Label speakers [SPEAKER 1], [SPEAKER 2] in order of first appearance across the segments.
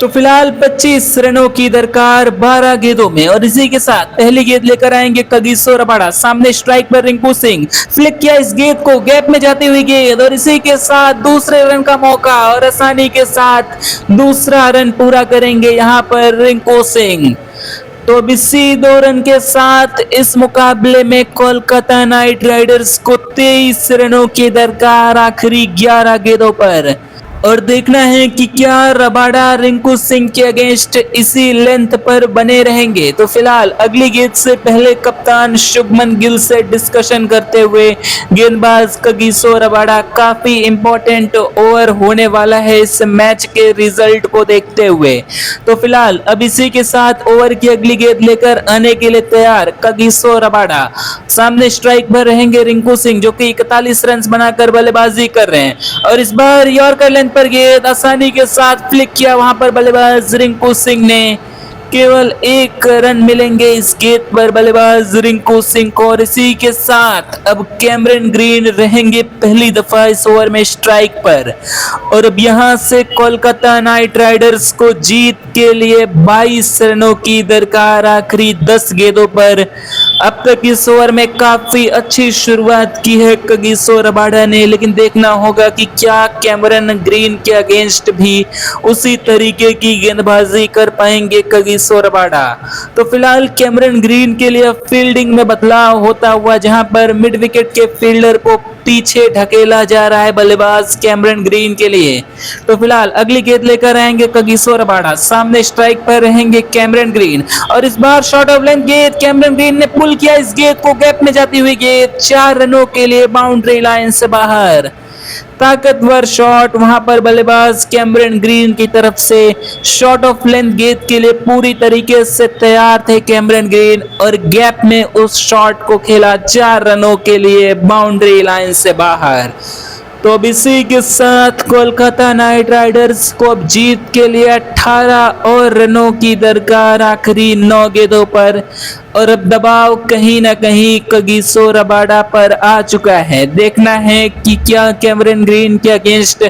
[SPEAKER 1] तो फिलहाल 25 रनों की दरकार 12 गेंदों में और इसी के साथ पहली गेंद लेकर आएंगे कगिसो रबाडा। सामने स्ट्राइक पर रिंकू सिंह, फ्लिक किया इस गेंद को, गैप में जाती हुई गेंद और इसी के साथ दूसरे रन का मौका और आसानी के साथ दूसरा रन पूरा करेंगे यहां पर रिंकू सिंह। तो अब इसी 2 रन के साथ इस मुकाबले में कोलकाता नाइट राइडर्स को 23 रनों की दरकार आखिरी 11 गेंदों पर। और देखना है कि क्या रबाडा रिंकू सिंह के अगेंस्ट इसी लेंथ पर बने रहेंगे। तो फिलहाल अगली गेंद से पहले कप्तान शुभमन गिल से डिस्कशन करते हुए गेंदबाज कगिसो रबाडा, काफी इंपॉर्टेंट ओवर होने वाला है इस मैच के रिजल्ट को देखते हुए। तो फिलहाल अब इसी के साथ ओवर की अगली गेंद लेकर आने के लिए तैयार कगिसो रबाडा। सामने स्ट्राइक पर रहेंगे रिंकू सिंह जो कि 41 रन बनाकर बल्लेबाजी कर रहे हैं और इस बार यॉर्कर लेंथ पर गेंद आसानी के साथ फ्लिक किया वहां पर बल्लेबाज रिंकू सिंह ने। केवल 1 रन मिलेंगे इस गेंद पर बल्लेबाज रिंकू सिंह को और इसी के साथ अब कैमरन ग्रीन रहेंगे पहली दफा इस ओवर में स्ट्राइक पर। और अब यहां से कोलकाता नाइट राइडर्स को जीत के लिए 22 रनों की दरकार आखिरी 10 गेंदों पर। अब तक इस ओवर में काफी अच्छी शुरुआत की है कगिसो रबाडा ने, लेकिन देखना होगा कि क्या कैमरन ग्रीन के अगेंस्ट भी उसी तरीके की गेंदबाजी कर पाएंगे कगिसो रबाडा। तो फिलहाल कैमरन ग्रीन के लिए फील्डिंग में बदलाव होता हुआ जहां पर मिड विकेट के फील्डर को पीछे ढकेला जा रहा है बल्लेबाज कैमरन ग्रीन के लिए। तो फिलहाल अगली गेंद लेकर आएंगे कगिसो रबाडा। सामने स्ट्राइक पर रहेंगे कैमरन ग्रीन और इस बार शॉट ऑफ लेंथ गेंद कैमरन ग्रीन ने पुल किया इस गेंद को, गैप में जाती हुई गेंद 4 रनों के लिए बाउंड्री लाइन से बाहर। ताकतवर शॉट वहां पर बल्लेबाज कैमरन ग्रीन की तरफ से, शॉट ऑफ लेंथ गेंद के लिए पूरी तरीके से तैयार थे कैमरन ग्रीन और गैप में उस शॉट को खेला 4 रनों के लिए बाउंड्री लाइन से बाहर। तो अब इसी के साथ कोलकाता नाइट राइडर्स को अब जीत के लिए 18 और रनों की दरकार आखिरी 9 गेंदों पर और अब दबाव कहीं ना कहीं कगिसो रबाडा पर आ चुका है। देखना है कि क्या कैमरन ग्रीन के अगेंस्ट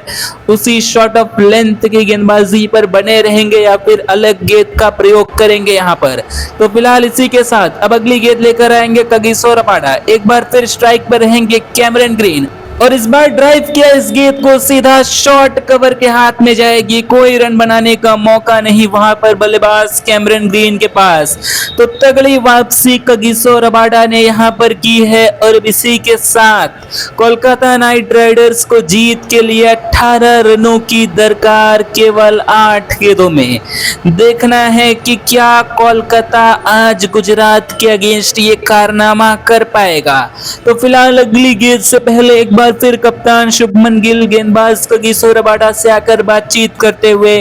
[SPEAKER 1] उसी शॉट ऑफ लेंथ की गेंदबाजी पर बने रहेंगे या फिर अलग गेंद का प्रयोग करेंगे यहां पर। तो फिलहाल इसी के साथ अब अगली गेंद लेकर आएंगे कगिसो रबाडा। एक बार फिर स्ट्राइक पर रहेंगे कैमरन ग्रीन और इस बार ड्राइव किया इस गेंद को, सीधा शॉर्ट कवर के हाथ में जाएगी, कोई रन बनाने का मौका नहीं वहां पर बल्लेबाज कैमरन ग्रीन के पास। तो तगड़ी वापसी कगिसो रबाडा ने यहां पर की है और इसी के साथ कोलकाता नाइट राइडर्स को जीत के लिए 18 रनों की दरकार केवल 8 गेंदों में। देखना है कि क्या कोलकाता आज गुजरात के अगेंस्ट ये कारनामा कर पाएगा। तो फिलहाल अगली गेंद से पहले एक बार फिर कप्तान शुभमन गिल गेंदबाज कगिसो रबाडा से आकर बातचीत करते हुए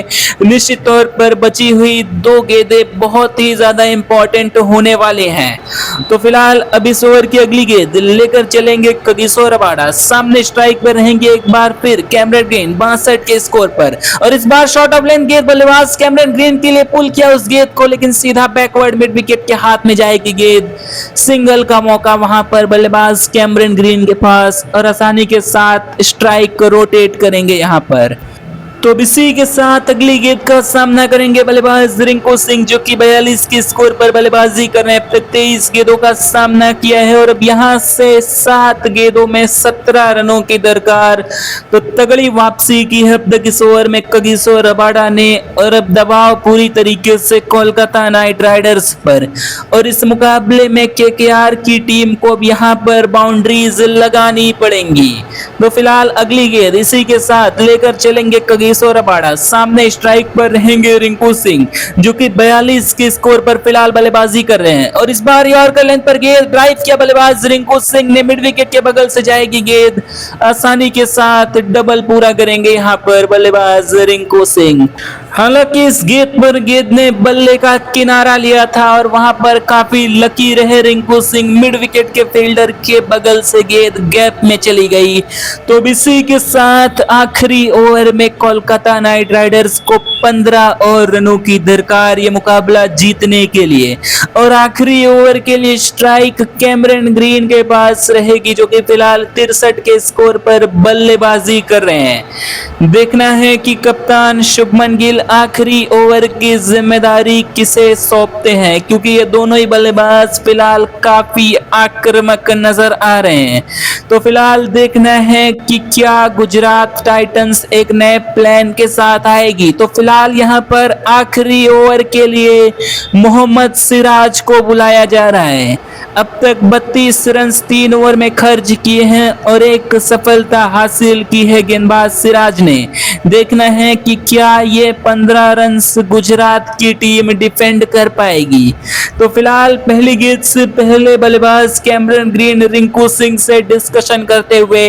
[SPEAKER 1] निश्चित तौर पर बची हुई 2 गेंदें बहुत ही ज्यादा इंपॉर्टेंट होने वाले हैं। तो फिलहाल अब इस ओवर की अगली गेंद लेकर चलेंगे कगिसो रबाडा। सामने स्ट्राइक पर रहेंगे एक बार फिर कैमरन ग्रीन 62 के स्कोर पर और इस बार शॉट ऑफ लेंथ गेंद बल्लेबाज कैमरन ग्रीन के लिए पुल किया उस गेंद को, लेकिन सीधा बैकवर्ड मिड विकेट के हाथ में जाएगी गेंद। सिंगल का मौका वहां पर बल्लेबाज कैमरन ग्रीन के पास और आसानी के साथ स्ट्राइक को रोटेट करेंगे यहां पर। तो इसी के साथ अगली गेंद का सामना करेंगे बल्लेबाज रिंकू सिंह जो कि 42 के स्कोर पर बल्लेबाजी कर रहे हैं। 23 गेंदों का सामना किया है और अब यहां से 7 गेंदों में 17 रनों की दरकार। तो तगड़ी वापसी की है अब तक इस ओवर में कगिसो रबाडा ने और अब दबाव पूरी तरीके से कोलकाता नाइट राइडर्स पर और इस मुकाबले में केकेआर की टीम को अब यहां पर बाउंड्रीज लगानी पड़ेंगी। तो फिलहाल अगली गेंद इसी के साथ लेकर चलेंगे कगिसो रबाडा। सामने स्ट्राइक पर रहेंगे रिंकू सिंह जो कि 42 के स्कोर पर फिलहाल बल्लेबाजी कर रहे हैं और इस बार यॉर्कर लेंथ पर गेंद ड्राइव किया बल्लेबाज रिंकू सिंह ने, मिड विकेट के बगल से जाएगी गेंद, आसानी के साथ डबल पूरा करेंगे यहां पर बल्लेबाज रिंकू सिंह। हालांकि इस गेंद ने बल्ले का किनारा लिया था और वहां पर काफी लकी रहे रिंकू सिंह, मिड विकेट के फील्डर के बगल से गेंद गैप में चली गई। तो इसी के साथ आखिरी ओवर में कोलकाता नाइट राइडर्स को 15 और रनों की दरकार ये मुकाबला जीतने के लिए। और आखिरी ओवर के लिए स्ट्राइक कैमरन ग्रीन के पास रहेगी, जो कि फिलहाल 63 के स्कोर पर बल्लेबाजी कर रहे हैं। देखना है कि कप्तान शुभमन गिल आखिरी ओवर की जिम्मेदारी किसे सौंपते हैं, क्योंकि ये दोनों ही बल्लेबाज फिलहाल काफी आक्रामक नजर आ रहे हैं। तो फिलहाल देखना है कि क्या गुजरात टाइटंस एक नए प्लान के साथ आएगी। तो फिलहाल यहाँ पर आखिरी ओवर के लिए मोहम्मद सिराज को बुलाया जा रहा है। अब तक 32 रन 3 ओवर में खर्च किए हैं और एक सफलता हासिल की है गेंदबाज सिराज ने। देखना है कि क्या ये 15 रन गुजरात की टीम डिफेंड कर पाएगी। तो फिलहाल पहली गेंद से पहले बल्लेबाज कैमरन ग्रीन रिंकू सिंह से डिस्कशन करते हुए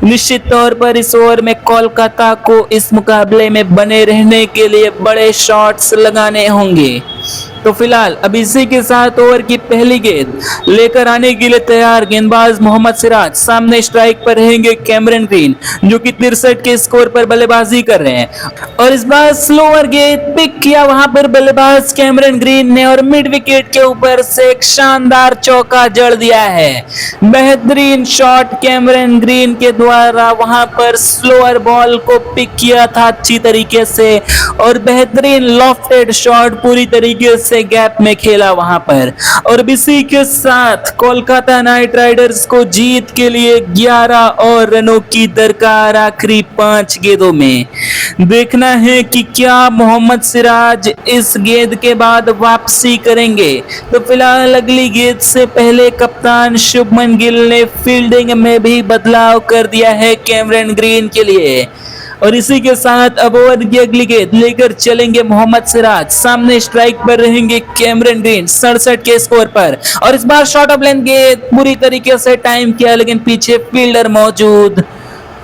[SPEAKER 1] निश्चित तौर पर इस ओवर में कोलकाता को इस मुकाबले में बने रहने के लिए बड़े शॉट्स लगाने होंगे। तो फिलहाल अब इसी के साथ ओवर की पहली गेंद लेकर आने के लिए तैयार गेंदबाज मोहम्मद सिराज। सामने स्ट्राइक पर रहेंगे कैमरन ग्रीन, जो कि 63 के स्कोर पर बल्लेबाजी कर रहे हैं। और इस बार स्लोअर गेंद पिक किया वहां पर बल्लेबाज कैमरन ग्रीन ने और मिड विकेट के ऊपर से एक शानदार चौका जड़ दिया है। बेहतरीन शॉट कैमरन ग्रीन के द्वारा वहां पर स्लोअर बॉल को पिक किया था अच्छी तरीके से और बेहतरीन लॉफ्टेड शॉट पूरी तरीके से गैप में खेला वहां पर। और इसी के साथ कोलकाता नाइट राइडर्स को जीत के लिए 11 और रनों की दरकार आखिरी 5 गेंदों में। देखना है कि क्या मोहम्मद सिराज इस गेंद के बाद वापसी करेंगे। तो फिलहाल अगली गेंद से पहले कप्तान शुभमन गिल ने फील्डिंग में भी बदलाव कर दिया है कैमरन ग्रीन के लिए। और इसी के साथ अब ओवर की अगली गेंद लेकर चलेंगे मोहम्मद सिराज। सामने स्ट्राइक पर रहेंगे कैमरन ग्रीन 67 के स्कोर पर। और इस बार शॉर्ट ऑफ लेंथ गेंद पूरी तरीके से टाइम किया, लेकिन पीछे फील्डर मौजूद,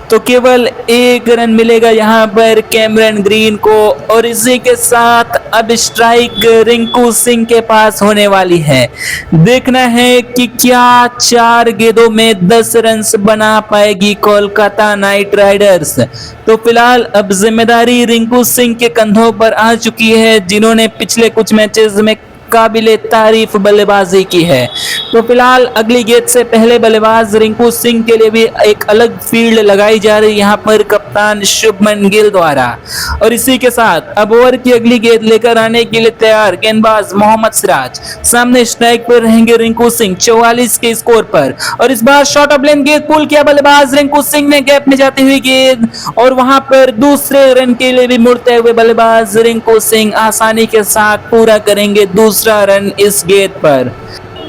[SPEAKER 1] तो केवल 1 रन मिलेगा यहाँ पर कैमरन ग्रीन को। और इसी के साथ अब स्ट्राइक रिंकू सिंह के पास होने वाली है। देखना है कि क्या 4 गेंदों में 10 रन बना पाएगी कोलकाता नाइट राइडर्स। तो फिलहाल अब जिम्मेदारी रिंकू सिंह के कंधों पर आ चुकी है, जिन्होंने पिछले कुछ मैचेस में काबिले तारीफ बल्लेबाजी की है। तो फिलहाल अगली गेंद से पहले बल्लेबाज रिंकू सिंह के लिए भी एक अलग फील्ड लगाई जा रही है यहाँ पर कप्तान शुभमन गिल द्वारा। और इसी के साथ अब ओवर की अगली गेंद लेकर आने के लिए तैयार गेंदबाज मोहम्मद सिराज। सामने स्ट्राइक पर रहेंगे रिंकू सिंह 44 के स्कोर पर। और इस बार शॉर्ट ऑफ लेंथ गेंद पुल किया बल्लेबाज रिंकू सिंह ने गैप में जाती हुई गेंद, और वहां पर दूसरे रन के लिए भी मुड़ते हुए बल्लेबाज रिंकू सिंह आसानी के साथ पूरा करेंगे दूसरा रन इस गेंद पर।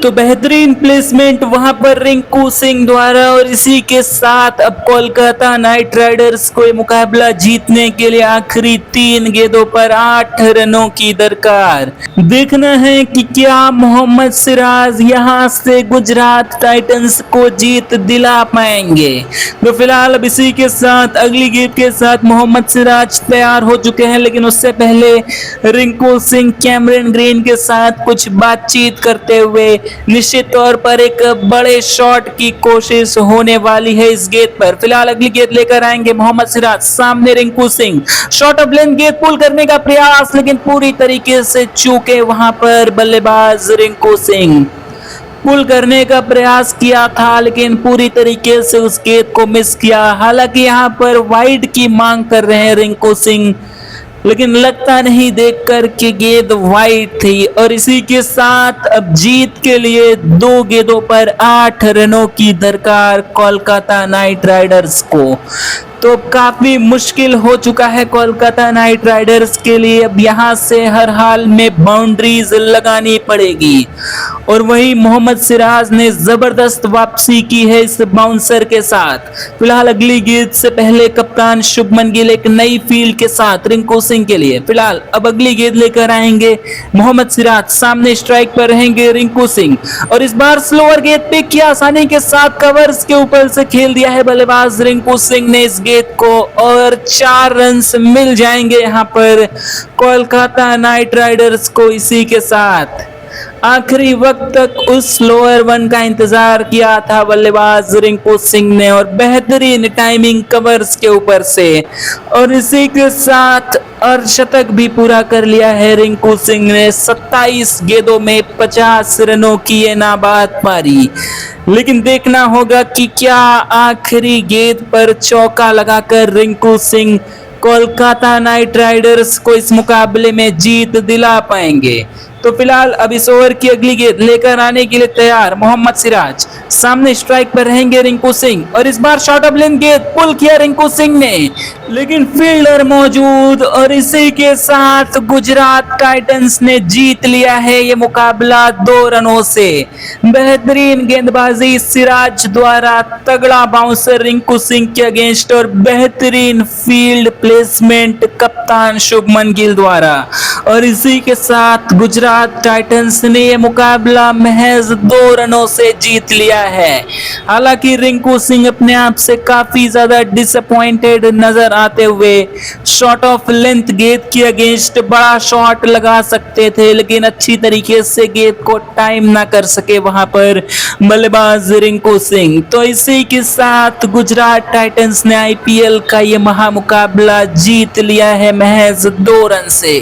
[SPEAKER 1] तो बेहतरीन प्लेसमेंट वहां पर रिंकू सिंह द्वारा। और इसी के साथ अब कोलकाता नाइट राइडर्स को मुकाबला जीतने के लिए आखिरी 3 गेंदों पर 8 रनों की दरकार। देखना है कि क्या मोहम्मद सिराज यहां से गुजरात टाइटंस को जीत दिला पाएंगे। तो फिलहाल अब इसी के साथ अगली गेंद के साथ मोहम्मद सिराज तैयार हो चुके हैं, लेकिन उससे पहले रिंकू सिंह कैमरन ग्रीन के साथ कुछ बातचीत करते हुए निश्चित तौर पर एक बड़े शॉट की कोशिश होने वाली है इस गेंद पर। फिलहाल अगली गेंद लेकर आएंगे मोहम्मद सिराज। सामने Rinku Singh, shot of length गेंद पुल करने का प्रयास, लेकिन पूरी तरीके से चूके वहां पर बल्लेबाज रिंकू सिंह। पुल करने का प्रयास किया था, लेकिन पूरी तरीके से उस गेंद को मिस किया। हालांकि यहाँ पर वाइड की मांग कर रहे हैं रिंकू सिंह, लेकिन लगता नहीं देखकर कि गेंद वाइड थी। और इसी के साथ अब जीत के लिए 2 गेंदों पर 8 रनों की दरकार कोलकाता नाइट राइडर्स को। तो काफी मुश्किल हो चुका है कोलकाता नाइट राइडर्स के लिए। अब यहां से हर हाल में बाउंड्रीज लगानी पड़ेगी। और वही मोहम्मद सिराज ने जबरदस्त वापसी की है इस बाउंसर के साथ। फिलहाल अगली गेंद से पहले कप्तान शुभमन गिल एक नई फील्ड के साथ रिंकू सिंह के लिए। फिलहाल अब अगली गेंद लेकर आएंगे मोहम्मद सिराज। सामने स्ट्राइक पर रहेंगे रिंकू सिंह। और इस बार स्लोअर गेंद पिक किया, आसानी के साथ कवर्स के ऊपर से खेल दिया है बल्लेबाज रिंकू सिंह ने इस गेंद को। और 4 रन मिल जाएंगे यहां पर कोलकाता नाइट राइडर्स को। इसी के साथ आखिरी वक्त तक उस स्लोअर वन का इंतजार किया था बल्लेबाज रिंकू सिंह ने और बेहतरीन टाइमिंग कवर्स के ऊपर से, और इसी के साथ अर्धशतक भी पूरा कर लिया है रिंकू सिंह ने। 27 गेंदों में 50 रनों की ये नाबाद पारी। लेकिन देखना होगा कि क्या आखिरी गेंद पर चौका लगाकर रिंकू सिंह कोलकाता नाइट राइडर्स को इस मुकाबले में जीत दिला पाएंगे। तो फिलहाल अब इस ओवर की अगली गेंद लेकर आने के लिए तैयार मोहम्मद सिराज, सामने स्ट्राइक पर रहेंगे रिंकू सिंह, और इस बार शॉर्ट ऑफ लेंथ गेंद पुल किया रिंकू सिंह ने, लेकिन फील्डर मौजूद, और इसी के साथ गुजरात टाइटंस ने जीत लिया है ये मुकाबला 2 रनों से। बेहतरीन गेंदबाजी सिराज द्वारा, तगड़ा बाउंसर रिंकू सिंह के अगेंस्ट, और बेहतरीन फील्ड प्लेसमेंट कप्तान शुभमन गिल द्वारा, और इसी के साथ गुजरात टाइटंस ने यह मुकाबला महज 2 रनों से जीत लिया है। हालांकि रिंकू सिंह अपने आप से काफी ज्यादा डिसअपॉइंटेड नजर आते हुए, शॉट ऑफ लेंथ गेंद के अगेंस्ट बड़ा शॉट लगा सकते थे, लेकिन अच्छी तरीके से गेंद को टाइम ना कर सके वहां पर बल्लेबाज रिंकू सिंह। तो इसी के साथ गुजरात टाइटंस ने आईपीएल का ये महामुकाबला जीत लिया है महज 2 रन से।